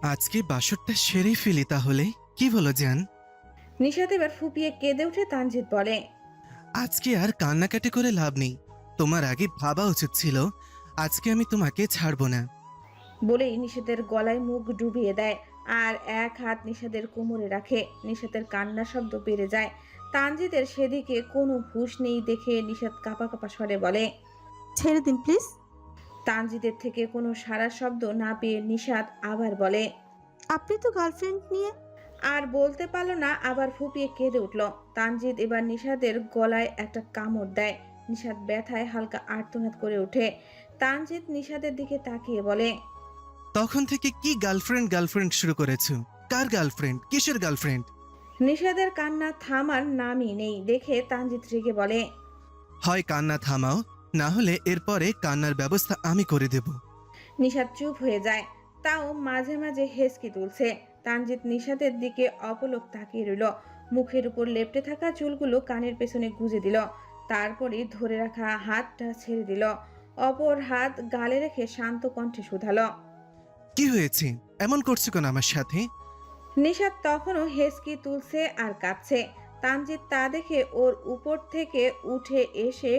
আজকে বাসরটা সেরেই ফেলি তাহলে, কি বলো জান? নিশাত এবার ফুপিয়ে কেঁদে উঠে তানজিৎ বলে। আজকে আর কান্নাকাটি করে লাভ নেই। তোমার আগে ভাবা উচিত ছিল আজকে আমি তোমাকে ছাড়বো না। বলেই নিশাতের গলায় মুখ ডুবিয়ে দেয় আর এক হাত নিশাতের কোমরে রাখে। নিশাতের কান্নার শব্দ বেড়ে যায়। তানজিদের সেদিকে কোনো হুঁশ নেই দেখে নিশাত কাঁপা কাঁপা স্বরে বলে। ছেড়ে দিন প্লিজ। তানজিদের থেকে কোনো সাড়া শব্দ না পেয়ে নিশাত আবার বলে। আপনি তো গার্লফ্রেন্ড নিয়ে। আর বলতে পারলো না, আবার ফুপিয়ে কেঁদে উঠল। তানজিদ এবার নিশাতের গলায় একটা কামড় দেয়। নিশাত ব্যথায় হালকা আর্তনাদ করে ওঠে। তানজিদ নিশাতের দিকে তাকিয়ে বলে। তখন থেকে কি গার্লফ্রেন্ড গার্লফ্রেন্ড শুরু করেছো? কার গার্লফ্রেন্ড, কিসের গার্লফ্রেন্ড? নিশাতের কান্না থামার নামই নেই দেখে তানজিদ রেগে বলে। হয় কান্না থামাও, না হলে এরপরে কান্নার ব্যবস্থা আমি করে দেব। নিশাত চুপ হয়ে যায়, তাও মাঝে মাঝে হেসকি তুলছে। তানজিদ নিশাতের দিকে অপলক তাকিয়ে রইল। মুখের উপর লেপ্টে থাকা চুলগুলো কানের পেছনে গুজে দিল। তারপরে ধরে রাখা হাতটা ছেড়ে দিল। অপর হাত গালে রেখে শান্ত কণ্ঠে শুধালো। কি হয়েছে, এমন করছো কেন আমার সাথে? নিশাত তখনও হেসকি তুলছে আর কাঁপছে। তানজিদ তা দেখে ওর উপর থেকে উঠে এসে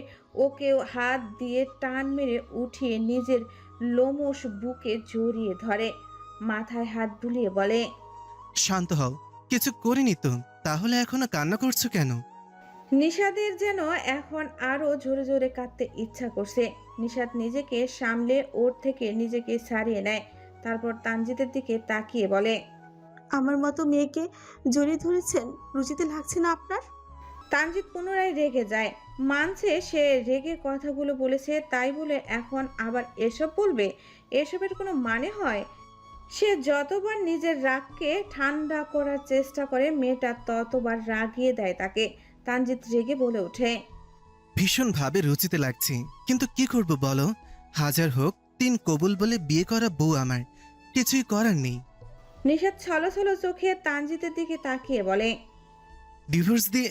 ওকেও হাত দিয়ে টান মেরে উঠিয়ে নিজের লোমশ বুকে জড়িয়ে ধরে। মাথায় হাত বুলিয়ে বলে। শান্ত হও, কিছু করিনি তো, তাহলে এখনো কান্না করছো কেন? নিশাদের যেন এখন আরো জোরে জোরে কাঁদতে ইচ্ছা করছে। নিশাত নিজেকে সামলে ওর থেকে নিজেকে ছাড়িয়ে নেয়। তারপর তানজিদের দিকে তাকিয়ে বলে। আমার মতো মেয়েকে জড়িয়ে ধরেছেন, রুচিতে লাগছে না আপনার? তানজিদ পুনরায় রেগে যায়। মানছে সে রেগে কথাগুলো বলেছে, তাই বলে এখন আবার এসব বলবে? এসবের কোনো মানে হয়? সে যতবার নিজের রাগকে ঠান্ডা করার চেষ্টা করে, মেয়েটা ততবার রাগিয়ে দেয় তাকে। তানজিদ রেগে বলে ওঠে। ভীষণভাবে রুচিতে লাগছে, কিন্তু কি করব বলো? হাজার হোক, 3 কবুল বলে বিয়ে করা বউ আমার, কিছুই করার নেই। নিশাত ছলো ছলো চোখে তানজিদের দিকে তাকিয়ে বলে। ডিভোর্স দিয়ে।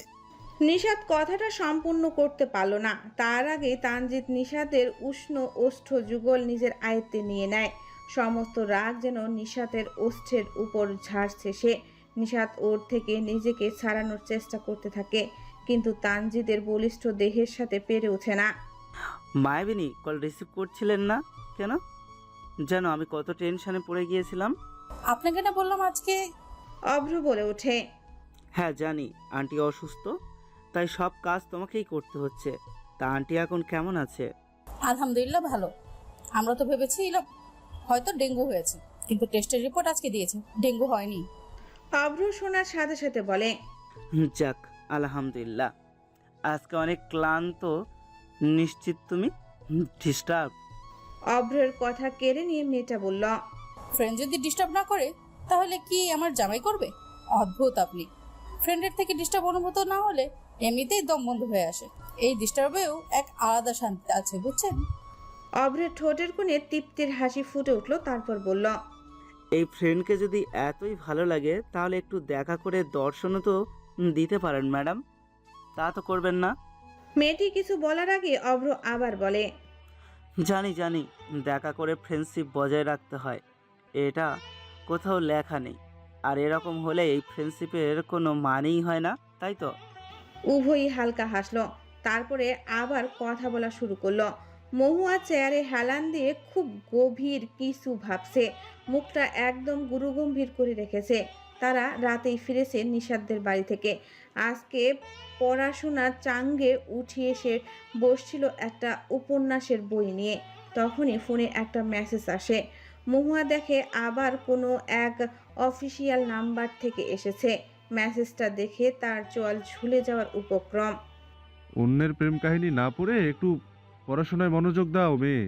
নিশাত কথাটা সম্পূর্ণ করতে পারল না। তার আগে তানজিদ নিশাতের উষ্ণ ওষ্ঠ যুগল নিজের আয়ত্তে নিয়ে নেয়। সমস্ত রাগ যেন নিশাতের ওষ্ঠের উপর ঝাড়ছে সে। নিশাত ওর থেকে নিজেকে ছাড়ানোর চেষ্টা করতে থাকে, কিন্তু তানজিদের বলিষ্ঠ দেহের সাথে পেরে ওঠে না। মায়াবিনী কল রিসিভ করছিলেন না কেন? জানো আমি কত টেনশনে পড়ে গিয়েছিলাম। আপনাকে না বললাম আজকে। অভ্র বলে ওঠে। হ্যাঁ জানি, আন্টি অসুস্থ, তাই সব কাজ তোমাকেই করতে হচ্ছে। তা আন্টি এখন কেমন আছে? আলহামদুলিল্লাহ ভালো। আমরা তো ভেবেছিলাম হয়তো ডেঙ্গু হয়েছে, কিন্তু টেস্টের রিপোর্ট আজকে দিয়েছে ডেঙ্গু হয়নি। অভ্র শোনার সাথে সাথে বলে। যাক আলহামদুলিল্লাহ। আজকে অনেক ক্লান্ত নিশ্চিত তুমি? ডিস্টার্ব? অভ্রের কথা কেড়ে নিয়ে মেয়েটা বলল। ফ্রেন্ড যদি ডিস্টার্ব না করে তাহলে কি আমার জামাই করবে? অদ্ভুত আপনি। ফ্রেন্ডের থেকে ডিস্টার্ব অনুভূত না হলে এমনিতেই দম বন্ধ হয়ে আসে। এই ডিস্টার্বেও এক আলাদা শান্তি আছে, বুঝছেন? অভ্রের ঠোঁটের কোণে তৃপ্তির হাসি ফুটে উঠল, তারপর বলল। এই ফ্রেন্ডকে যদি এতই ভালো লাগে তাহলে একটু দেখা করে দর্শনও তো দিতে পারেন ম্যাডাম। তা তো করবেন না। মেয়েটি কিছু বলার আগে অভ্র আবার বলে। জানি জানি, দেখা করে ফ্রেন্ডশিপ বজায় রাখতে হয়, এটা কোথাও লেখা নেই। আর এরকম হলে এই ফ্রেন্ডশিপের কোনো মানেই হয় না, তাই তো? উভয়ই হালকা হাসলো। তারপরে আবার কথা বলা শুরু করলো। মহুয়া চেয়ারে হেলান দিয়ে খুব গভীর কিছু ভাবছে। মুখটা একদম গুরুগম্ভীর করে রেখেছে। তারা রাতেই ফিরেছে নিশাতদের বাড়ি থেকে। আজকে পড়াশোনার চাঙ্গে উঠিয়ে এসে বসছিল একটা উপন্যাসের বই নিয়ে। তখনই ফোনে একটা মেসেজ আসে। মহুয়া দেখে আবার কোনো এক অফিসিয়াল নাম্বার থেকে এসেছে। মেসেজটা দেখে তার চোয়াল ঝুলে যাওয়ার উপক্রম। অন্যের প্রেম কাহিনী না পড়ে একটু পড়াশোনায় মনোযোগ দাও মেয়ে।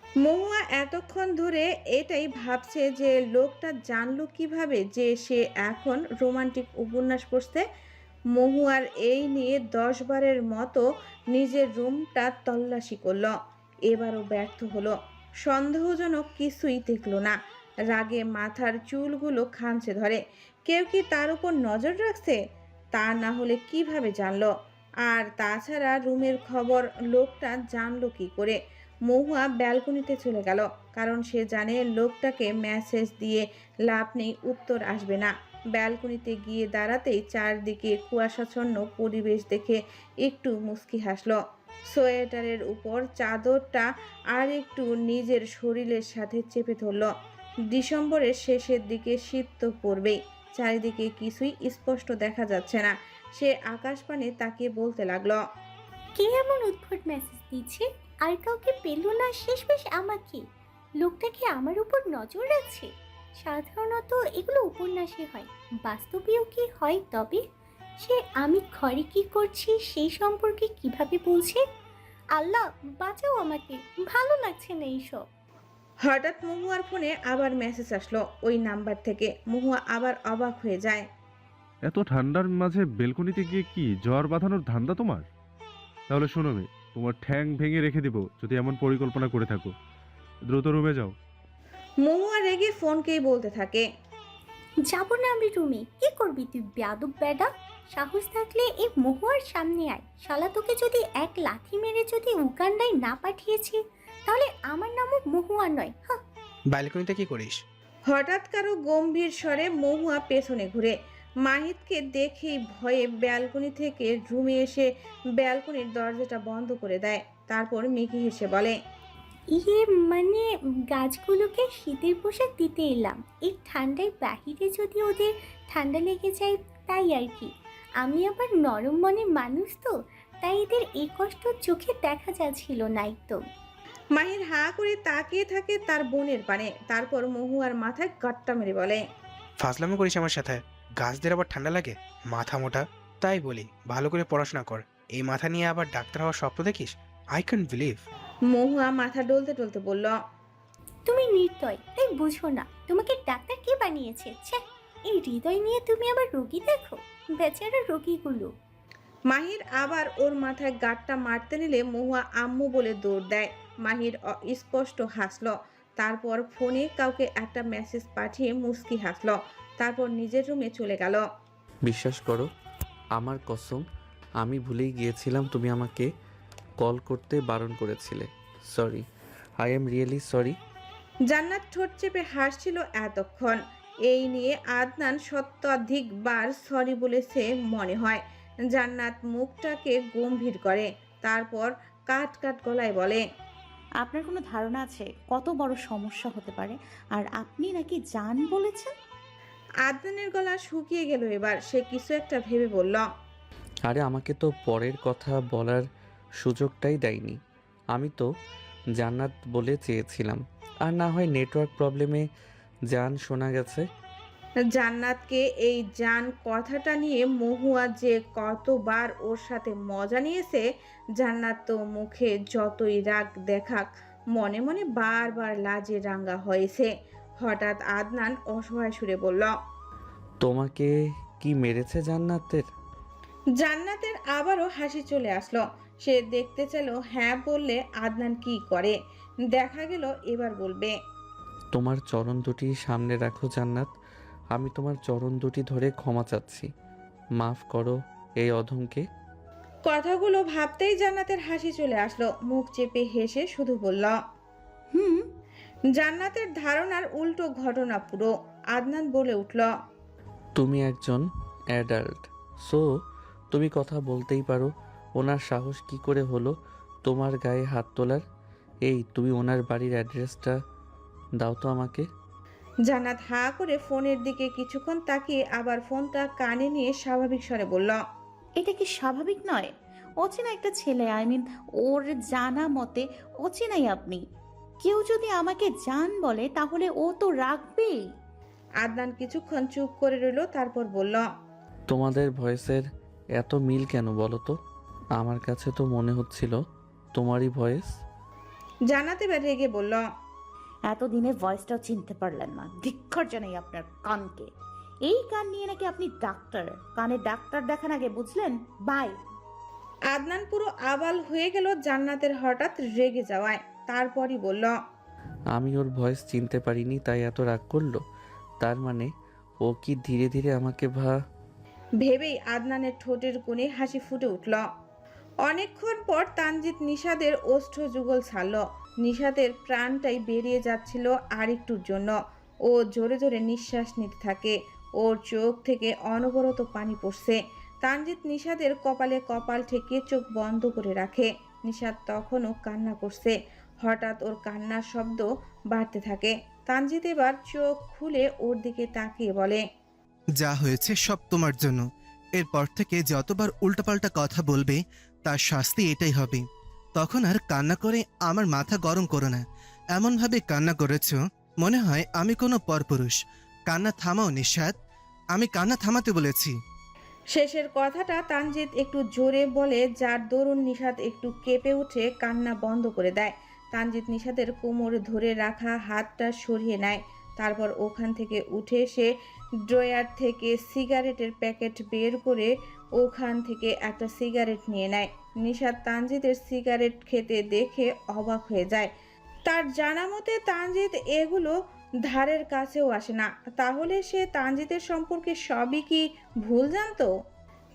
মহুয়া এতক্ষণ ধরে এটাই ভাবছে যে লোকটা জানলো কিভাবে যে সে এখন রোমান্টিক উপন্যাস পড়ছে। মহুয়ার এই নিয়ে 10 বারের মতো নিজের রুমটা তল্লাশি করলো, এবারও ব্যর্থ হলো। সন্দেহজনক কিছুই দেখলো না। রাগে মাথার চুলগুলো খামচে ধরে। কেউ কি তার উপর নজর রাখছে? তা না হলে কিভাবে জানলো? আর তাছাড়া রুমের খবর লোকটা জানলো কি করে? মহুয়া ব্যালকনিতে চলে গেল, কারণ সে জানে লোকটাকে মেসেজ দিয়ে লাভ নেই, উত্তর আসবে না। ব্যালকনিতে গিয়ে দাঁড়াতেই চারদিকে কুয়াশাচ্ছন্ন পরিবেশ দেখে একটু মুচকি হাসলো। সোয়েটারের উপর চাদরটা আর একটু নিজের শরীরের সাথে চেপে ধরল। ডিসেম্বরের শেষের দিকে শীত তো পড়বেই, চারিদিকে কিছুই স্পষ্ট দেখা যাচ্ছে না। সে আকাশপানে তাকিয়ে বলতে লাগলো, কে এমন উদ্ভট মেসেজ দিচ্ছে? আর কাউকে পেল না, শেষমেশ আমাকে। লোকটা কি আমার উপর নজর রাখছে? সাধারণত এগুলো উপন্যাসে হয়, বাস্তবেও কি হয়? তবে সে আমি ঘরে কি করছি সেই সম্পর্কে কিভাবে বলছে? আল্লাহ বাঁচাও আমাকে, ভালো লাগছে না এইসব। হঠাৎ মহুয়ার ফোনে আবার মেসেজ আসলো ওই নাম্বার থেকে। মহুয়া আবার অবাক হয়ে যায়। এত ঠান্ডার মাঝে বেলকনিতে গিয়ে কি জ্বর বাঁধানোর ধান্দা তোমার? তাহলে শোনো মে, তোমার ঠ্যাং ভেঙে রেখে দিব যদি এমন পরিকল্পনা করে থাকো। দ্রুত রুমে যাও। মহুয়া রেগে ফোনকেই বলতে থাকে, যাব না আমি রুমে। কি করবি তুই বেয়াদব বেডা? সাহস থাকলে এই মহুয়ার সামনে আয়। শালা তোকে যদি এক লাথি মেরে যদি উগান্ডায় না পাঠিয়েছি, তাহলে আমার নামও মহুয়া নয়। হ্যাঁ, ব্যালকনিতে কি করিস? হঠাৎ কারো গম্ভীর স্বরে মহুয়া পেছনে ঘুরে মাহিতকে দেখেই ভয়ে ব্যালকনি থেকে রুমে এসে ব্যালকনির দরজাটা বন্ধ করে দেয়। তারপর মিকি হেসে বলে, ইয়ে মানে গাছগুলোকে শীতের পোশাক দিতে এলাম। এই ঠান্ডায় বাহিরে যদি ওদের ঠান্ডা লেগে যায় তাই আর কি। আমি আবার নরম মনের মানুষ তো, তাই এদের এই কষ্ট চোখে দেখা যাচ্ছিল না একদম। মাহির হাঁ করে তাকিয়ে থাকে তার বোনের পানে। তারপর মহুয়ার মাথায় গাট্টা মেরে বলে, ফাজলামো করিস আমার সাথে? গাছদের আবার ঠান্ডা লাগে? মাথা মোটা। তাই বলি ভালো করে পড়াশোনা কর। এই মাথা নিয়ে আবার ডাক্তার হওয়ার স্বপ্ন দেখিস? I can't believe. মহুয়া মাথা ডলতে ডলতে বলল, তুমি নির্দয়, তাই বুঝো না। তোমাকে ডাক্তার কে বানিয়েছে? ছ্যা, এই হৃদয় নিয়ে তুমি আবার রোগী দেখো। বেচারা রোগীগুলো। মাহির আবার ওর মাথায় গাঁটটা মারতে নিলে মহুয়া আম্মু বলে দৌড় দেয়। মাহির স্পষ্ট হাসলো, তারপর ফোনে কাউকে একটা মেসেজ পাঠিয়ে মুস্কি হাসলো, তারপর নিজের রুমে চলে গেল। বিশ্বাস করো, আমার কসম, আমি ভুলেই গিয়েছিলাম তুমি আমাকে কল করতে বারণ করেছিলে। Sorry, I am really sorry. জান্নাত ঠোঁট চেপে হাসছিল এতক্ষণ। এই নিয়ে আদনান শতাধিকবার সরি বলেছে মনে হয়। জান্নাত মুখটাকে গম্ভীর করে, তারপর কাট কাট গলায় বলে, আপনার কোনো ধারণা আছে কত বড় সমস্যা হতে পারে? আর আপনি নাকি জান বলেছেন? আদনানের গলা শুকিয়ে গেল এবার। সে কিছু একটা ভেবে বলল, আরে আমাকে তো পরের কথা বলার সুযোগটাই দেয়নি। আমি তো জান্নাত বলে চেয়েছিলাম। আর না হয় নেটওয়ার্ক প্রবলেমে জান শোনা গেছে। জান্নাতকে এই জান কথাটা নিয়ে মহুয়া যে কতবার ওর সাথে মজা নিয়েছে। জান্নাত তো মুখে যতই রাগ দেখাক মনে মনে বারবার লাজে রাঙ্গা হয়েছে। হঠাৎ আদনান অসহায় সুরে বলল, তোমাকে কি মেরেছে জান্নাতের? জান্নাতের আবারও হাসি চলে আসলো। সে দেখতে চাইল হ্যাঁ বললে আদনান কি করে। দেখা গেল এবার বলবে, তোমার চরণ দুটি সামনে রাখো জান্নাত। আমি তোমার চরণ দুটি ধরে ক্ষমা চাচ্ছি। মাফ করো এই অধমকে। কথাগুলো ভাবতেই জান্নাতের হাসি চলে আসলো। মুখ চেপে হেসে শুধু বলল, হুম। জান্নাতের ধারণার উল্টো ঘটনা পুরো। আদনান বলে উঠল, তুমি একজন অ্যাডাল্ট, সো তুমি কথা বলতেই পারো। ওনার সাহস কি করে হলো তোমার গায়ে হাত তোলার? এই তুমি ওনার বাড়ির অ্যাড্রেসটা দাও তো আমাকে। জান্নাত হাঁ করে ফোনের দিকে কিছুক্ষণ তাকিয়ে আবার ফোনটা কানে নিয়ে স্বাভাবিক স্বরে বলল, এটা কি স্বাভাবিক নয়? অচেনা একটা ছেলে, আই মিন ওর জানা মতে অচেনাই আপনি। কেউ যদি আমাকে জান বলে তাহলে ও তো রাখবেই। আদনান কিছুক্ষণ চুপ করে রইল, তারপর বলল, তোমাদের ভয়েসের এত মিল কেন বলো তো? আমার কাছে তো মনে হচ্ছিল তোমারই ভয়েস। জান্নাত এবার রেগে বলল, এতদিনে ভয়েসটাও চিনতে পারলেন না? ধিক্কার জানাই আপনার কানকে। এই কান নিয়ে নাকি আপনি ডাক্তার? কানে ডাক্তার দেখান আগে, বুঝলেন? বাই। আদনান পুরো আবাল হয়ে গেল জান্নাতের হঠাৎ রেগে যাওয়ায়। তারপরই বলল, আমি ওর ভয়েস চিনতে পারিনি তাই এত রাগ করলো? তার মানে ও কি ধীরে ধীরে আমাকে ভেবেই আদনানের ঠোঁটের কোণে হাসি ফুটে উঠল। অনেকক্ষণ পর তানজিৎ নিশাদের ওষ্ঠ যুগল ছাড়ল। নিশাতের প্রাণটাই বেরিয়ে যাচ্ছিল আরেকটুর জন্য। ও জোরে জোরে নিঃশ্বাস নিতে থাকে। ওর চোখ থেকে অনবরত পানি পড়ছে। তানজিৎ নিশাতের কপালে কপাল ঠেকিয়ে চোখ বন্ধ করে রাখে। নিশাত তখনও কান্না করছে। হঠাৎ ওর কান্নার শব্দ বাড়তে থাকে। তানজিৎ এবার চোখ খুলে ওর দিকে তাকিয়ে বলে, যা হয়েছে সব তোমার জন্য। এরপর থেকে যতবার উল্টাপাল্টা কথা বলবে তার শাস্তি এটাই হবে। তখন আর কান্না করে আমার মাথা গরম করো না। এমনভাবে কান্না করেছ মনে হয় আমি কোনো পরপুরুষ। কান্না থামাও নিশাত, আমি কান্না থামাতে বলেছি। শেষের কথাটা তানজিৎ একটু জোরে বলে, যার দরুন নিশাত একটু কেঁপে উঠে কান্না বন্ধ করে দেয়। তানজিৎ নিশাতের কোমর ধরে রাখা হাতটা সরিয়ে নেয়। তারপর ওখান থেকে উঠে এসে ড্রয়ার থেকে সিগারেটের প্যাকেট বের করে ওখান থেকে একটা সিগারেট নিয়ে নেয়। নিশাত তানজিতের সিগারেট খেতে দেখে অবাক হয়ে যায়। তার জানা মতে তানজিৎ এগুলো ধারের কাছেও আসে না। তাহলে সে তানজিতের সম্পর্কে সবই কি ভুল জানতো?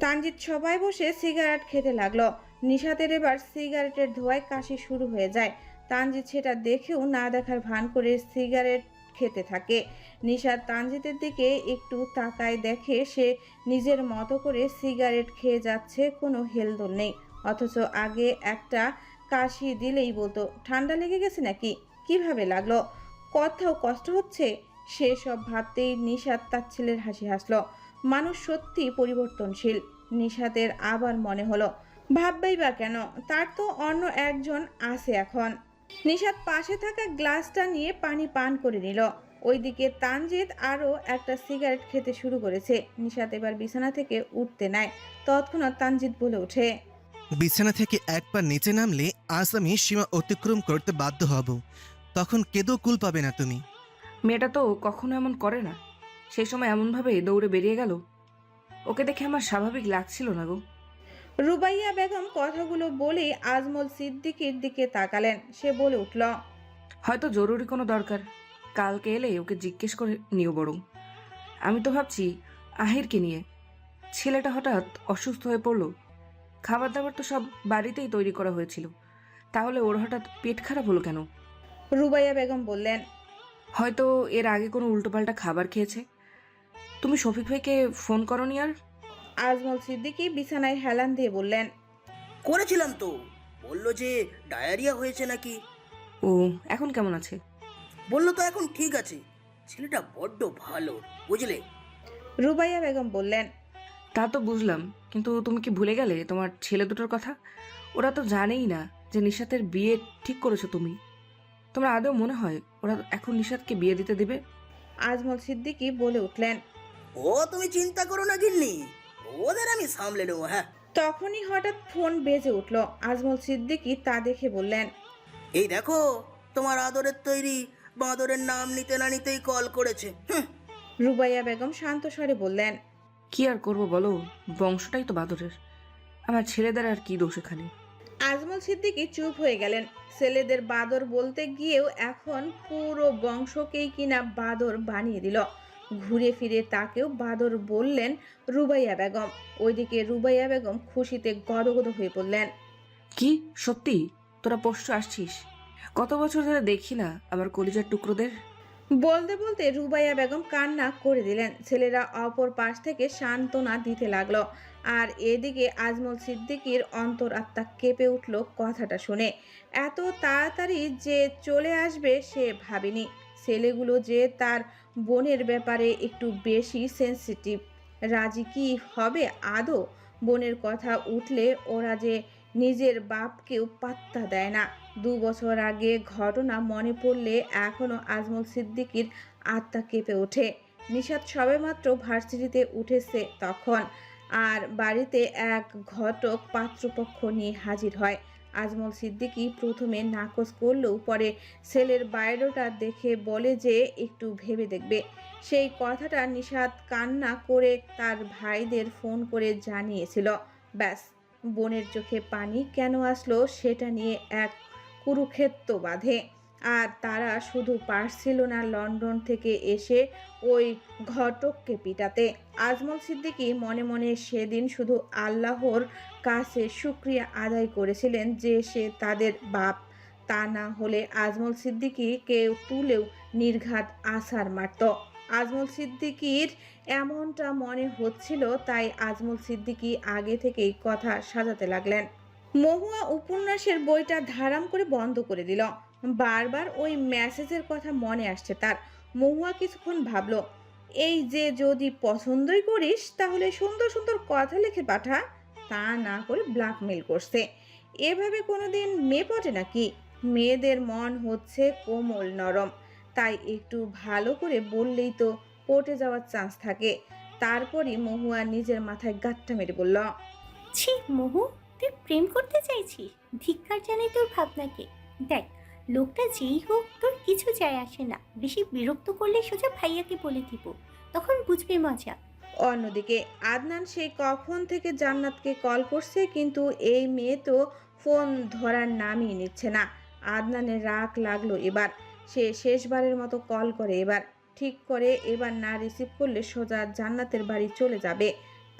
তানজিৎ সবাই বসে সিগারেট খেতে লাগলো। নিশাতের এবার সিগারেটের ধোঁয়ায় কাশি শুরু হয়ে যায়। তানজিৎ সেটা দেখেও না দেখার ভান করে সিগারেট খেতে থাকে। নিশাত তানজিতের দিকে একটু তাকায়, দেখে সে নিজের মতো করে সিগারেট খেয়ে যাচ্ছে, কোনো হেলদোল নেই। অথচ আগে একটা কাশি দিলেই বলতো ঠান্ডা লেগে গেছে নাকি, কিভাবে লাগলো, কোথাও কষ্ট হচ্ছে। সেসব ভাবতেই নিশাত তার ছেলের হাসি হাসলো। মানুষ সত্যি পরিবর্তনশীল। নিশাতের আবার মনে হলো, ভাববেই বা কেন, তার তো অন্য একজন আছে এখন। নিশাত পাশে থাকা গ্লাসটা নিয়ে পানি পান করে নিল। ওইদিকে তানজিৎ আরও একটা সিগারেট খেতে শুরু করেছে। নিশাত এবার বিছানা থেকে উঠতে নেয়। তৎক্ষণাৎ তানজিৎ বলে ওঠে, বিছানা থেকে এক পা নিচে নামলে আজ আমি সীমা অতিক্রম করতে বাধ্য হব। তখন কেঁদেও কুল পাবে না তুমি। মেয়েটা তো কখনো এমন করে না। সেই সময় এমনভাবে দৌড়ে বেরিয়ে গেল, ওকে দেখে আমার স্বাভাবিক লাগছিল না গো। রুবাইয়া বেগম কথাগুলো বলেই আজমল সিদ্দিকীর দিকে তাকালেন। সে বলে উঠল, হয়তো জরুরি কোনো দরকার, কালকে এলে ওকে জিজ্ঞেস করে নিও বরং। আমি তো ভাবছি আহিরকে নিয়ে। ছেলেটা হঠাৎ অসুস্থ হয়ে পড়লো। খাবার দাবার তো সব বাড়িতেই তৈরি করা হয়েছিল, তাহলে ওর হঠাৎ পেট খারাপ হলো কেন? রুবাইয়া বেগম বললেন, হয়তো এর আগে কোনো উল্টোপাল্টা খাবার খেয়েছে। তুমি শফিক ভাইকে ফোন করনি আর? আজমল সিদ্দিকী বিছানায় হেলান দিয়ে বললেন, করেছিলাম তো, বললো যে ডায়রিয়া হয়েছে নাকি। ও এখন কেমন আছে? বললো তো এখন ঠিক আছে। ছেলেটা বড্ড ভালো, বুঝলে। রুবাইয়া বেগম বললেন, তা তো বুঝলাম, কিন্তু তুমি কি ভুলে গেলে তোমার ছেলে দুটোর কথা? ওরা তো জানেই না যে নিশাতের বিয়ে ঠিক করেছো তুমি। তোমার আদৌ মনে হয় ওরা এখন নিশাতকে বিয়ে দিতে দেবে? আজমল সিদ্দিকী বলে উঠলেন, ও তুমি চিন্তা করো না গিন্নি, ওদের আমি সামলে নেবো। হ্যাঁ। তখনই হঠাৎ ফোন বেজে উঠল। আজমল সিদ্দিকী তা দেখে বললেন, এই দেখো, তোমার আদরের তৈরি বাঁদরের নাম নিতে না নিতেই কল করেছে। রুবাইয়া বেগম শান্ত স্বরে বললেন, কি আর করবো বলো, বংশটাই তো বাদরের। আমার ছেলেদের আর কি দোষ এখানে? আজমল সিদ্দিকী চুপ হয়ে গেলেন। ছেলেদের বাদর বলতে গিয়েও এখন পুরো বংশকেই কিনা বাদর বানিয়ে দিল। ঘুরে ফিরে তাকেও বাদর বললেন রুবাইয়া বেগম। ওইদিকে রুবাইয়া বেগম খুশিতে গদগদ হয়ে পড়লেন। কি সত্যি তোরা পরশু আসছিস? কত বছর ধরে দেখি না আমার কলিজার টুকরোদের। বলতে বলতে রুবাইয়া বেগম কান্না করে দিলেন। ছেলেরা অপর পাশ থেকে সান্ত্বনা দিতে লাগলো। আর এদিকে আজমল সিদ্দিকীর অন্তর আত্মা কেঁপে উঠল কথাটা শুনে। এত তাড়াতাড়ি যে চলে আসবে সে ভাবেনি। ছেলেগুলো যে তার বোনের ব্যাপারে একটু বেশি সেন্সিটিভ। রাজি কি হবে আদৌ? বোনের কথা উঠলে ওরা যে নিজের বাপকেও পাত্তা দেয় না। 2 বছর আগে ঘটনা মনে পড়লে এখনও আজমল সিদ্দিকীর আত্মা কেঁপে ওঠে। নিশাত সবেমাত্র ভার্সিটিতে উঠেছে তখন। আর বাড়িতে এক ঘটক পাত্রপক্ষ নিয়ে হাজির হয়। আজমল সিদ্দিকী প্রথমে নাকচ করলেও পরে ছেলের বায়োডাটা দেখে বলে যে একটু ভেবে দেখবে। সেই কথাটা নিশাত কান্না করে তার ভাইদের ফোন করে জানিয়েছিল। ব্যাস, বোনের চোখে পানি কেন আসলো সেটা নিয়ে এক কুরুক্ষেত্র বাঁধে। আর তারা শুধু পারছিল না লন্ডন থেকে এসে ওই ঘটককে পিটাতে। আজমল সিদ্দিকী মনে মনে সেদিন শুধু আল্লাহর কাছে শুকরিয়া আদায় করেছিলেন যে সে তাদের বাপ, তা না হলে আজমল সিদ্দিকী কেউ তুলেও নির্ঘাত আছাড় মারত। আজমল সিদ্দিকীর এমনটা মনে হচ্ছিল, তাই আজমল সিদ্দিকী আগে থেকেই কথা সাজাতে লাগলেন। মহুয়া উপন্যাসের বইটা ধারাম করে বন্ধ করে দিল। বারবার ওই মেসেজের কথা মনে আসছে তার। মহুয়া কিছুক্ষণ ভাবলো, এই যে যদি পছন্দই করিস তাহলে সুন্দর সুন্দর কথা লিখে পাঠা, তা না করে ব্ল্যাকমেল করছে। এভাবে কোনোদিন মেয়ে পটে নাকি? মেয়েদের মন হচ্ছে কোমল নরম, তাই একটু ভালো করে বললেই তো পটে যাওয়ার চান্স থাকে। তারপরই মহুয়া নিজের মাথায় গাঁটটা মেরে বলল, ছি মহু, তুই প্রেম করতে চাইছিস? ধিক্কার জানাই তোর ভাবনাকে। দেখ, লোকটা যেই হোক তোর কিছু যায় আসে না। বেশি বিরক্ত করলে সোজা ভাইয়াকে বলে দিব, তখন বুঝবি মজা। অন্যদিকে আদনান সেই কখন থেকে জান্নাতকে কল করছে, কিন্তু এই মেয়ে তো ফোন ধরার নামই নিচ্ছে না। আদনানের রাগ লাগলো এবার। সে শেষবারের মতো কল করে এবার। ঠিক করে এবার না রিসিভ করলে সোজা জান্নাতের বাড়ি চলে যাবে।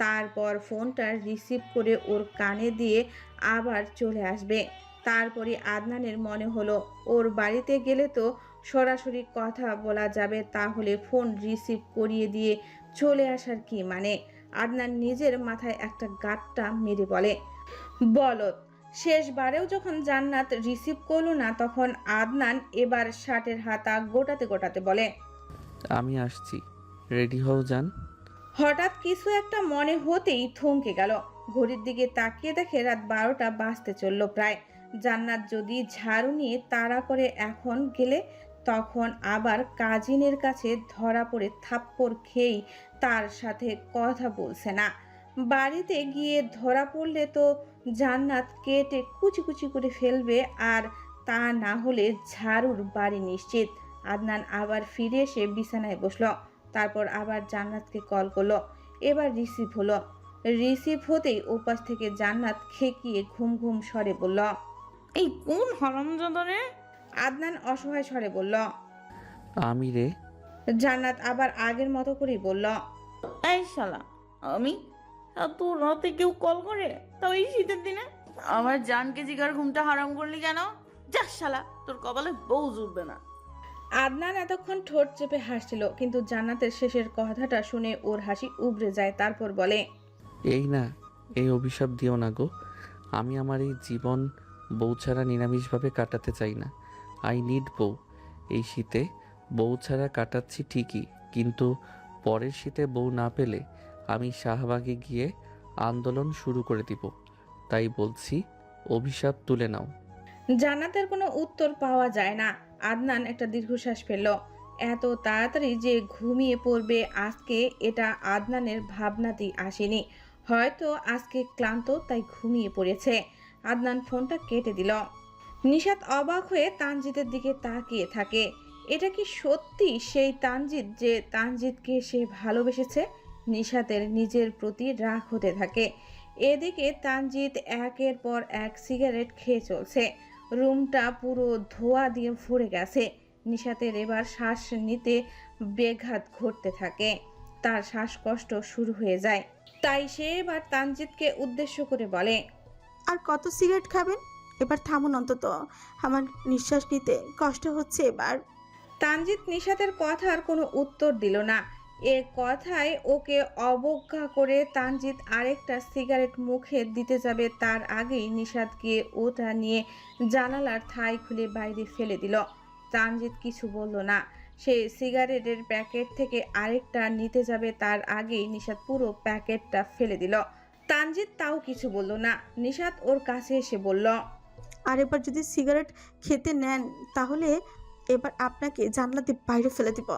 তারপর ফোনটা রিসিভ করে ওর কানে দিয়ে আবার চলে আসবে। তারপরে আদনানের মনে হলো, ওর বাড়িতে গেলে তো সরাসরি কথা বলা যাবে, তাহলে ফোন রিসিভ করিয়ে দিয়ে চলে আসার কি মানে? আদনান নিজের মাথায় একটা গাঁটটা মেরে বলে, বলত। শেষবারেও যখন জান্নাত রিসিভ করলো না, তখন আদনান এবার শার্টের হাতা গোটাতে গোটাতে বলে, আমি আসছি, রেডি হও যান। হঠাৎ কিছু একটা মনে হতেই থমকে গেল। ঘড়ির দিকে তাকিয়ে দেখে রাত 12টা বাজতে চলল প্রায়। জান্নাত যদি ঝাড়ু নিয়ে তাড়া করে এখন গেলে, তখন আবার কাজিনের কাছে ধরা পড়ে থাপ্পড় খেয়েই তার সাথে কথা বলছে না। বাড়িতে গিয়ে ধরা পড়লে তো জান্নাত কেটে কুচি কুচি করে ফেলবে, আর তা না হলে ঝাড়ুর বাড়ি নিশ্চিত। আদনান আবার ফিরে এসে বিছানায় বসলো। তারপর আবার জান্নাতকে কল করলো। এবার রিসিভ হলো। রিসিভ হতেই ওপাশ থেকে জান্নাত খেকিয়ে ঘুম ঘুম স্বরে বলল, এই কোন হারামজাদা রে? আদনান অসহায় স্বরে বলল। আমি রে। জান্নাত আবার আগের মতো করেই বলল, এই শালা, আমি? এত রাতে কেউ কল করে, তাও এই শীতের দিনে? আমার জানকে জিগার ঘুমটা হারাম করলি কেন? যা শালা, তোর কপালে বউ জুটবে না। আদনান এতক্ষণ ঠোঁট চেপে হাসছিল, কিন্তু জান্নাতের শেষের কথাটা শুনে ওর হাসি উবড়ে যায়। তারপর বলে, এই না, এই অভিশাপ দিও না গো। আমি আমার এই জীবন বউ ছাড়া নিরামিষভাবে কাটাতে চাই না। আই নিড বউ। এই শীতে বউ ছাড়া কাটাচ্ছি ঠিকই, কিন্তু পরের শীতে বউ না পেলে আমি শাহবাগে গিয়ে আন্দোলন শুরু করে দিব। তাই বলছি, অভিশাপ তুলে নাও। জান্নাতের কোনো উত্তর পাওয়া যায় না। আদনান একটা দীর্ঘশ্বাস ফেলল। এত তাড়াতাড়ি যে ঘুমিয়ে পড়বে আজকে, এটা আদনানের ভাবনাতেই আসেনি। হয়তো আজকে ক্লান্ত, তাই ঘুমিয়ে পড়েছে। আদনান ফোনটা কেটে দিল। নিশাত অবাক হয়ে তানজিদের দিকে তাকিয়ে থাকে। এটা কি সত্যি সেই তানজিদ, যে তানজিদকে সে ভালোবেসেছে? নিশাতের নিজের প্রতি রাগ হতে থাকে। এদিকে তানজিদ একের পর এক সিগারেট খেয়ে চলছে। রুমটা পুরো ধোঁয়া দিয়ে ভরে গেছে। নিশাতের এবার শ্বাস নিতে ব্যাঘাত ঘটতে থাকে। তার শ্বাসকষ্ট শুরু হয়ে যায়। তাই সে এবার তানজিদকে উদ্দেশ্য করে বলে, আর কত সিগারেট খাবেন? এবার থামুন অন্তত, আমার নিঃশ্বাস নিতে কষ্ট হচ্ছে এবার। তানজিদ নিশাতের কথার কোনো উত্তর দিল না। এ কথায় ওকে অবজ্ঞা করে তানজিদ আরেকটা সিগারেট মুখে দিতে যাবে, তার আগেই নিশাত গিয়ে ওটা নিয়ে জানালার থাই খুলে বাইরে ফেলে দিল। তানজিদ কিছু বলল না। সে সিগারেটের প্যাকেট থেকে আরেকটা নিতে যাবে, তার আগেই নিশাত পুরো প্যাকেটটা ফেলে দিল। তানজিদ তাও কিছু বলল না। নিশাত ওর কাছে এসে বলল, আর এবার যদি সিগারেট খেতে নেন, তাহলে এবার আপনাকে জানলাতে বাইরে ফেলে দিব।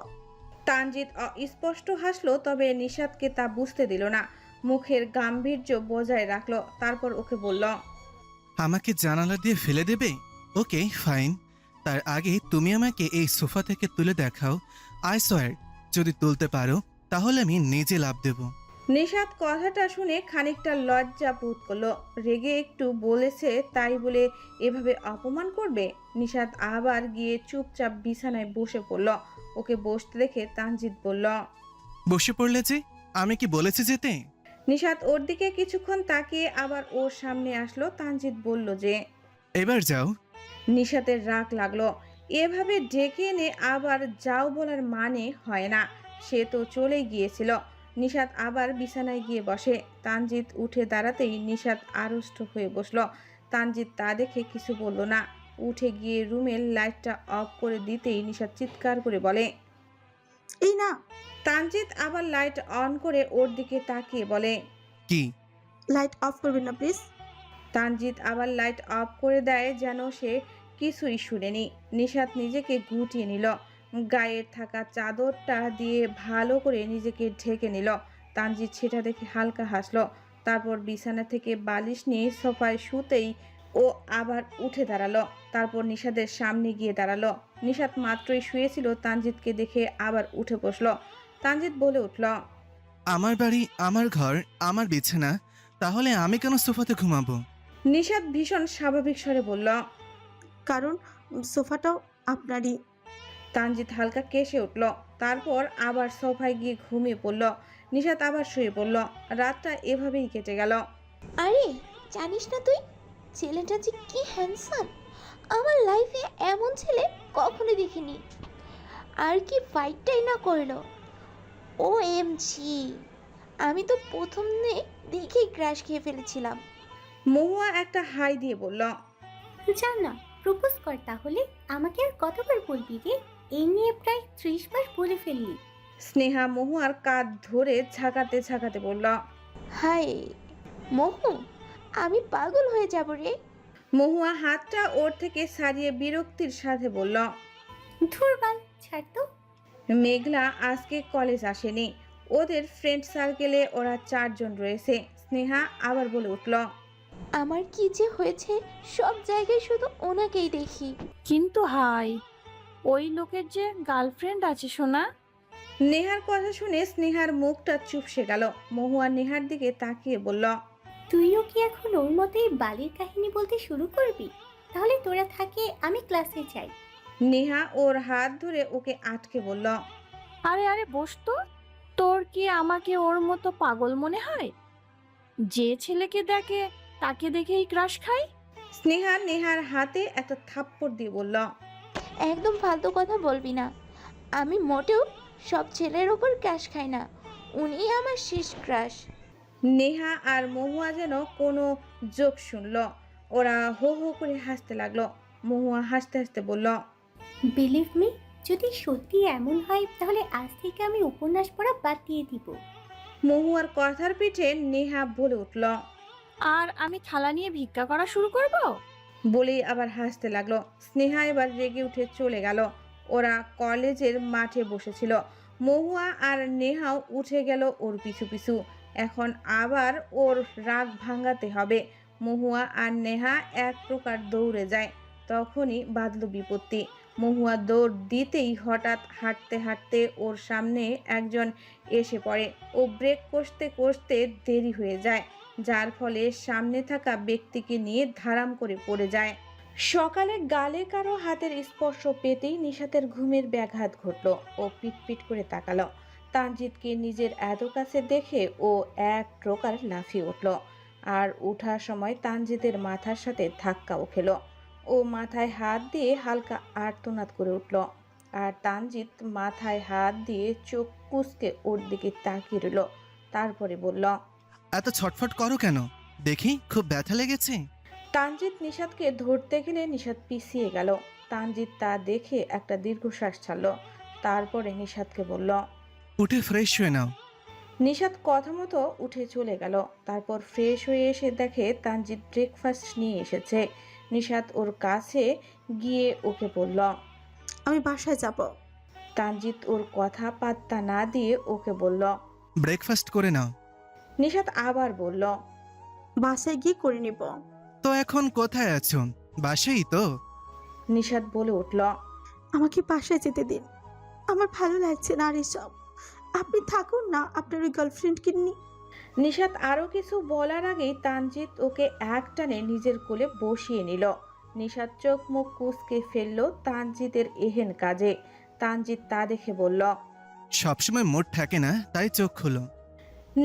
তানজিদ স্পষ্ট হাসলো, তবে নিশাতকে তা বুঝতে দিল না। মুখের গাম্ভীর্য বজায় রাখলো। তারপর ওকে বলল, আমাকে জানালা দিয়ে ফেলে দেবে? Okay fine. তার আগে তুমি আমাকে এই সোফা থেকে তুলে দেখাও। আই সোয়ার, যদি তুলতে পারো তাহলে আমি নিজে লাভ দেব। নিশাত কথাটা শুনে খানিকটা লজ্জা বোধ করলো। রেগে একটু বলেছে তাই বলে এভাবে অপমান করবে? নিশাত আবার গিয়ে চুপচাপ বিছানায় বসে পড়ল। ওকে বসতে দেখে তানজিদ বলল, বসে পড়লে যে? আমি কি বলেছি যেতে? নিশাত ওর দিকে কিছুক্ষণ তাকিয়ে আবার ওর সামনে আসলো। তানজিদ বলল যে, এবার যাও। নিশাতের রাগ লাগলো। এভাবে ডেকে এনে আবার যাও বলার মানে হয় না, সে তো চলে গিয়েছিল। নিশাত আবার বিছানায় গিয়ে বসে। তানজিৎ উঠে দাঁড়াতেই নিশাত আড়ষ্ট হয়ে বসলো। তানজিৎ তা দেখে কিছু বলল না। উঠে গিয়ে রুমের লাইটটা অফ করে দিতেই নিশাত চিৎকার করে বলে, এই না। তানজিৎ আবার লাইট অন করে ওর দিকে তাকিয়ে বলে, কি? লাইট অফ করবেন না প্লিজ। তানজিৎ আবার লাইট অফ করে দেয় যেন সে কিছুই শুনেনি। নিশাত নিজেকে গুটিয়ে নিল, গায়ের থাকা চাদরটা দিয়ে ভালো করে নিজেকে ঢেকে নিল। তানজিৎ সেটা দেখে হালকা হাসলো। তারপর বিছানা থেকে বালিশ নিয়ে সোফায় শুতেই ও আবার উঠে দাঁড়ালো। তারপর নিশাতের সামনে গিয়ে দাঁড়ালো। নিশাত মাত্রই শুয়েছিল, তানজিৎকে দেখে আবার উঠে বসলো। তানজিৎ বলে উঠল, আমার বাড়ি, আমার ঘর, আমার বিছানা, তাহলে আমি কেন সোফাতে ঘুমাবো? নিশাত ভীষণ স্বাভাবিক স্বরে বলল, কারণ সোফাটাও আপনারই। তানজিৎ হালকা কেসে উঠল। তারপর আবার সোফায় গিয়ে ঘুমিয়ে পড়ল। নিশাত আবার শুয়ে পড়ল। রাতটা এভাবেই কেটে গেল। আরে জানিস না তুই ছেলেটা যে কি হ্যান্ডসাম, আমার লাইফে এমন ছেলে কখনো দেখিনি। আর কি ফাইটটাই না করলো। ও এমজি, আমি তো প্রথম দেখেই ক্র্যাশ খেয়ে ফেলেছিলাম। মহুয়া একটা হাই দিয়ে বলল, জান না, প্রপোজ কর তাহলে। আমাকে আর কতবার বলবি রে? এই নিয়ে প্রায় 30 বার বলে ফেললি। স্নেহা মহুয়ার কাঁধ ধরে ঝাঁকাতে ঝাঁকাতে বলল, হাই মোহু, আমি পাগল হয়ে যাব রে। মহুয়া হাতটা ওর থেকে ছাড়িয়ে বিরক্তির সাথে বলল, ধুর বাল, ছাড় তো। মেঘলা আজকে কলেজ আসেনি। ওদের ফ্রেন্ড সার্কেলে ওরা 4 জন রয়েছে। স্নেহা আবার বলে উঠল, আমার কি যে হয়েছে, সব জায়গায় শুধু ওনাকেই দেখি। কিন্তু হাই, ওই লোকের যে গার্লফ্রেন্ড আছে শোনা। নেহার কথা শুনে স্নেহার মুখটা চুপসে গেল। মহুয়া নেহার দিকে তাকিয়ে বলল, তুইও কি এখন ওর মতোই বালির কাহিনী বলতে শুরু করবি? তাহলে তোরা থাকে, আমি ক্লাসে যাই। নেহা ওর হাত ধরে ওকে আটকে বলল, আরে আরে বস তো। তোর কি আমাকে ওর মতো পাগল মনে হয়? যে ছেলেকে দেখে তাকে দেখেই ক্রাশ খায়। স্নেহা নেহার হাতে একটা থাপ্পড় দিয়ে বলল, একদম ফালতু কথা বলবি না। আমি মোটেও সব ছেলের ওপর ক্রাশ খাই না, উনিই আমার শেষ ক্রাশ। নেহা আর মহুয়া যেন কোনো জোক শুনল। ওরা হো হো করে হাসতে লাগলো। মহুয়া হাসতে হাসতে বলল, বিলিভ মি, যদি সত্যি এমন হয় তাহলে আজ থেকে আমি উপন্যাস পড়া বাদ দিয়ে দিব। মহুয়ার কথার পিঠে নেহা বলে উঠল, আর আমি থালা নিয়ে ভিক্ষা করা শুরু করব। বলেই আবার হাসতে লাগলো। স্নেহা এবার রেগে উঠে চলে গেল। ওরা কলেজের মাঠে বসেছিল। মহুয়া আর নেহাও উঠে গেল ওর পিছু পিছু। এখন আবার ওর রাগ ভাঙাতে হবে। মহুয়া আর নেহা এক প্রকার দৌড়ে যায়। তখনই বাঁধল বিপত্তি। মহুয়া দৌড় দিতেই হঠাৎ হাঁটতে হাঁটতে ওর সামনে একজন এসে পড়ে। ও ব্রেক কষতে কষতে দেরি হয়ে যায়, যার ফলে সামনে থাকা ব্যক্তিকে নিয়ে ধারাম করে পড়ে যায়। সকালে গালে কারো হাতের স্পর্শ পেতেই নিশাতের ঘুমের ব্যাঘাত ঘটল। ও পিটপিট করে তাকালো। তানজিৎকে নিজের এত কাছে দেখে ও এক প্রকার লাফিয়ে উঠল। আর ওঠার সময় তানজিতের মাথার সাথে ধাক্কাও খেল। ও মাথায় হাত দিয়ে হালকা আর্তনাদ করে উঠল। আর তানজিৎ মাথায় হাত দিয়ে চোখ কুঁচকে ওর দিকে তাকিয়ে রইল। তারপরে বলল, এত ছটফট করো কেন? দেখি খুব ব্যথা লেগেছে। তানজিৎ নিশাতকে ধরতে গেলে নিশাত পিছিয়ে গেল। তানজিৎ তা দেখে একটা দীর্ঘশ্বাস ছাড়ল। তারপরে নিশাতকে বলল, উঠে ফ্রেশ হয়ে নাও। নিশাত কথা মতো উঠে চলে গেল। তারপর ফ্রেশ হয়ে এসে দেখে তানজিৎ ব্রেকফাস্ট নিয়ে এসেছে। নিশাত ওর কাছে গিয়ে ওকে বলল, আমি বাসায় যাব। তানজিৎ ওর কথা পাত্তা না দিয়ে ওকে বলল, ব্রেকফাস্ট করে নাও। নিশাত আবার বলল, বাসায় গিয়ে করে নিব। তো এখন কোথায় আছো? বাসাই তো। নিশাত বলে উঠল, আমাকে বাসায় যেতে দিন, আমার ভালো লাগছে না আর এসব। আপনি থাকুন না আপনার ওই গার্লফ্রেন্ডকে নিয়ে। নিশাত আরও কিছু বলার আগেই তানজিৎ ওকে একটানে নিজের কোলে বসিয়ে নিল। নিশাত চোখ মুখ কুঁচকে ফেলল তানজিতের এহেন কাজে। তানজিৎ তা দেখে বলল, সবসময় মোট থাকে না, তাই চোখ খুলো।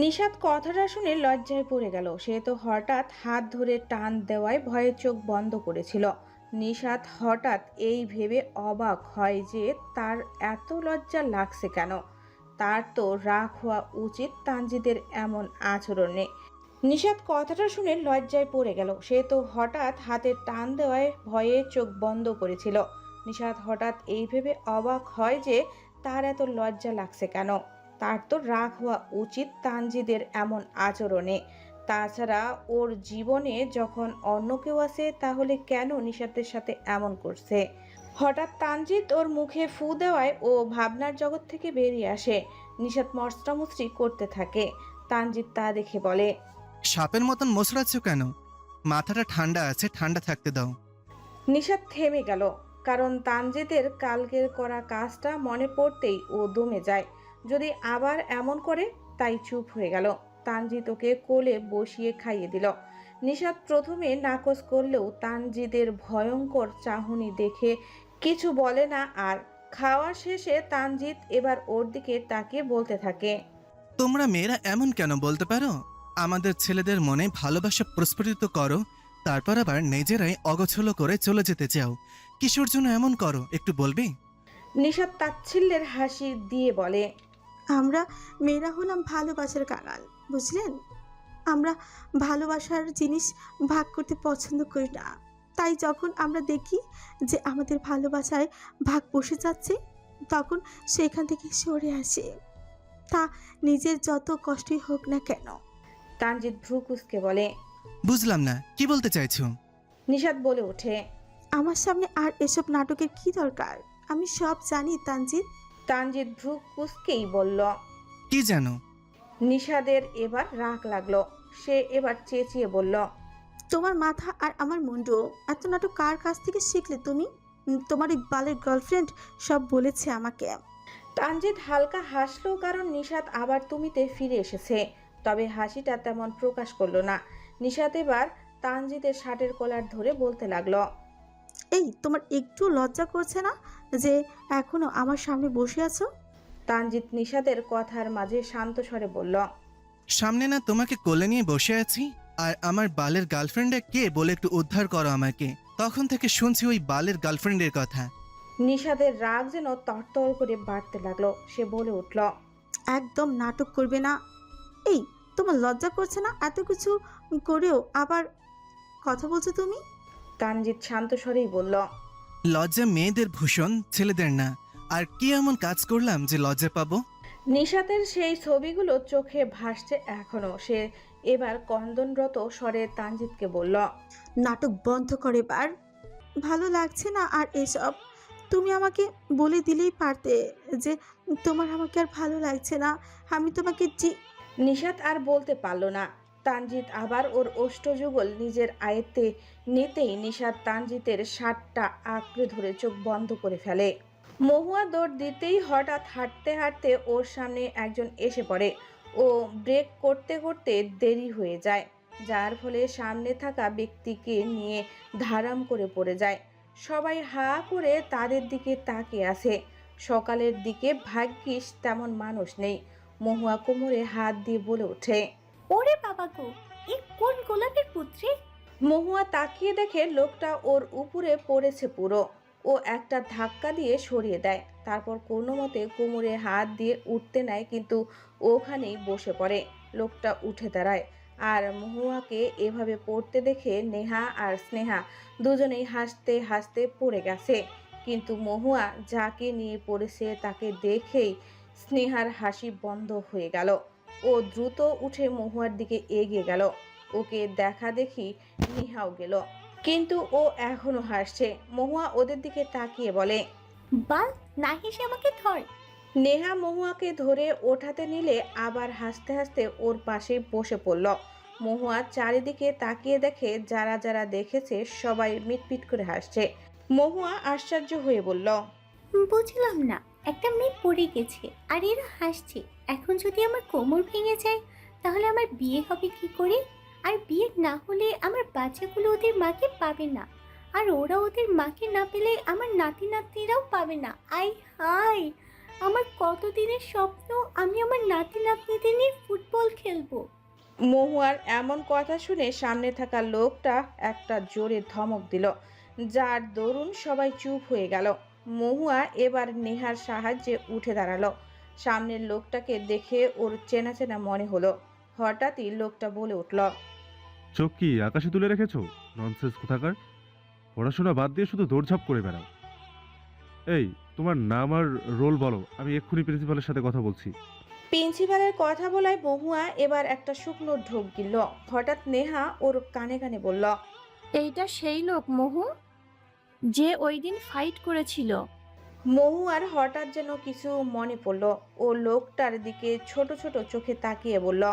নিশাত কথাটা শুনে লজ্জায় পড়ে গেল। সে তো হঠাৎ হাত ধরে টান দেওয়ায় ভয়ে চোখ বন্ধ করেছিল। নিশাত হঠাৎ এই ভেবে অবাক হয় যে তার এত লজ্জা লাগছে কেন। তার তো রাগ হওয়া উচিত তানজিদের এমন আচরণে। নিশাত কথাটা শুনে লজ্জায় পড়ে গেল। সে তো হঠাৎ হাতে টান দেওয়ায় ভয়ে চোখ বন্ধ করেছিল। নিশাত হঠাৎ এই ভেবে অবাক হয় যে তার এত লজ্জা লাগছে কেন। তার তো রাগ হওয়া উচিত তানজিদের এমন আচরণে। তাছাড়া ওর জীবনে যখন অন্য কেউ আছে তাহলে কেন নিশাতের সাথে এমন করছে। হঠাৎ তানজিদ ওর মুখে ফু দেওয়ায় ও ভাবনার জগৎ থেকে বেরিয়ে আসে। নিশাত মস্ত্রামুস্ত্রি করতে থাকে। তানজিদ তা দেখে বলে, সাপের মতন মোচড়াচ্ছ কেন? মাথাটা ঠান্ডা আছে, ঠান্ডা থাকতে দাও। নিশাত থেমে গেল, কারণ তানজিদের কালকের করা কাজটা মনে পড়তেই ও দমে যায়। যদি আবার এমন করে, তাই চুপ হয়ে গেল। তানজিদ ওকে কোলে বসিয়ে খাইয়ে দিল। নিশাত প্রথমে নাকচ করলেও তানজিদের ভয়ঙ্কর চাহনি দেখে কিছু বলে না। আর খাওয়া শেষে তানজিদ এবার ওর দিকে তাকিয়ে বলতে থাকে, তোমরা মেয়েরা এমন কেন বলতে পারো? আমাদের ছেলেদের মনে ভালোবাসা প্রস্ফুটিত করো, তারপর আবার নিজেরাই অগোছলো করে চলে যেতে চাও। কিসের জন্য এমন করো একটু বলবি? নিশাত তাচ্ছিল্যের হাসি দিয়ে বলে, আমরা মেয়েরা হলাম ভালোবাসার কাঙাল, বুঝলেন? আমরা ভালোবাসার জিনিস ভাগ করতে পছন্দ করি না। তাই যখন আমরা দেখি যে আমাদের ভালোবাসায় ভাগ বসে যাচ্ছে, তখন সেখান থেকে সরে আসে, তা নিজের যত কষ্টই হোক না কেন। তানজিদ ভ্রু কুঁচকে বলে, বুঝলাম না, কি বলতে চাইছো? নিশাত বলে ওঠে, আমার সামনে আর এসব নাটকের কি দরকার? আমি সব জানি তানজিদ। তানজিদ ভ্রু কুঁচকেই বলল, কি জানো? নিশাদের এবার রাগ লাগলো। সে এবার চেঁচিয়ে বলল, তোমার মাথা আর আমার মুন্ডু, এত নাটক কার কাছ থেকে শিখলে তুমি? তোমার এই বালের গার্লফ্রেন্ড সব বলেছে আমাকে। তানজিদ হালকা হাসলো, কারণ নিশাত আবার তুমিতে ফিরে এসেছে। তবে হাসিটা তেমন প্রকাশ করলো না। নিশাত এবার তানজিদের শার্টের কলার ধরে বলতে লাগলো, এই তোমার একটু লজ্জা করছে না যে এখনো আমার সামনে বসে আছো? তানজিদ নিশাতের কথার মাঝে শান্ত স্বরে বলল, সামনে না তোমাকে কোলে নিয়ে বসে আছি, আর আমার বালের গার্লফ্রেন্ডে কে বলে একটু উদ্ধার করো আমাকে। তখন থেকে শুনছি ওই বালের গার্লফ্রেন্ডের কথা। নিশাতের রাগ যেন তরতর করে বাড়তে লাগলো। সে বলে উঠল, একদম নাটক করবে না। এই তোমার লজ্জা করছে না এত কিছু করেও আবার কথা বলছো তুমি? তানজিদ শান্ত স্বরেই বলল, লজ্জা মেয়েদের ভূষণ, ছেলেদের না। আর কি এমন কাজ করলাম যে লজ্জা পাবো? নিশাতের সেই ছবিগুলো চোখে ভাসছে এখনো। সে এবার কন্দনরত স্বরে তানজিদকে বলল, নাটক বন্ধ করে এবার। ভালো লাগছে না আর এসব। তুমি আমাকে বলে দিলেই পারতে যে তোমার আমাকে আর ভালো লাগছে না। আমি তোমাকে নিশাত আর বলতে পারল না। তানজিদ আবার ওর ওষ্ঠযুগল নিজের আয়ত্তে নিতেই নিশাত তানজিদের শার্টটা আঁকড়ে ধরে চোখ বন্ধ করে ফেলে। মহুয়া দৌড় দিতেই হঠাৎ হাঁটতে হাঁটতে ওর সামনে একজন এসে পড়ে। ও ব্রেক করতে করতে দেরি হয়ে যায়, যার ফলে সামনে থাকা ব্যক্তিকে নিয়ে ধারাম করে পড়ে যায়। সবাই হা করে তাদের দিকে তাকিয়ে আছে। সকালের দিকে ভাগ্যিস তেমন মানুষ নেই। মহুয়া কোমরে হাত দিয়ে বলে ওঠে, ওরে বাবা গো, এ কোন গোলাপের পুত্রে? মহুয়া তাকিয়ে দেখে লোকটা ওর উপরে পড়েছে পুরো। ও একটা ধাক্কা দিয়ে সরিয়ে দেয়, তারপর কোনো মতে কোমরে হাত দিয়ে উঠতে নেয়, কিন্তু ওখানেই বসে পড়ে। লোকটা উঠে দাঁড়ায়, আর মহুয়াকে এভাবে পড়তে দেখে নেহা আর স্নেহা দুজনেই হাসতে হাসতে পড়ে গেছে। কিন্তু মহুয়া যাকে নিয়ে পড়েছে তাকে দেখেই স্নেহার হাসি বন্ধ হয়ে গেল। ও দ্রুত উঠে মহুয়ার দিকে এগিয়ে গেল। ওকে দেখা দেখি নেহাও গেল, কিন্তু ও এখনো হাসছে। মহুয়া ওদের দিকে তাকিয়ে বলে, বাল, না হেসে আমাকে ধর। নেহা মহুয়াকে ধরে ওঠাতে নিলে আবার হাসতে হাসতে ওর পাশে বসে পড়ল। মহুয়া চারিদিকে তাকিয়ে দেখে যারা যারা দেখেছে সবাই মিটমিট করে হাসছে। মহুয়া আশ্চর্য হয়ে বলল, বুঝলাম না, একটা মেয়ে পড়ে গেছে আর এরা হাসছে। এখন যদি আমার কোমর ভেঙে যায় তাহলে আমার বিয়ে হবে কি করে? আর বিয়ে না হলে আমার বাচ্চাগুলো ওদের মাকে পাবে না, আর ওরা ওদের মাকে না পেলে আমার নাতি নাতনিরাও পাবে না। আই হাই, আমার কতদিনের স্বপ্ন আমি আমার নাতি নাতনিদের নিয়ে ফুটবল খেলবো। মহুয়ার এমন কথা শুনে সামনে থাকা লোকটা একটা জোরে ধমক দিল। যার দরুন সবাই চুপ হয়ে গেল। মহুয়া এবার নেহার সাহায্যে উঠে দাঁড়ালো। সামনের লোকটাকে দেখে ওর চেনা চেনা মনে হলো। হঠাৎই লোকটা বলে উঠল, চোখ কি আকাশে তুলে রেখেছো? ননসেন্স কোথাকার! পড়াশোনা বাদ দিয়ে শুধু দৌড়ঝাঁপ করে বেড়াও। এই, তোমার নাম আর রোল বলো, আমি এক্ষুনি প্রিন্সিপালের সাথে কথা বলছি। প্রিন্সিপালের কথা বলায় মহুয়া এবার একটা শুকনো ঢোক গিলল। হঠাৎ নেহা ওর কানে কানে বলল, এইটা সেই লোক মহু, যে ওই দিন ফাইট করেছিল। মহুয়ার হঠাৎ যেন কিছু মনে পড়ল। ও লোকটার দিকে ছোট ছোট চোখে তাকিয়ে বলল,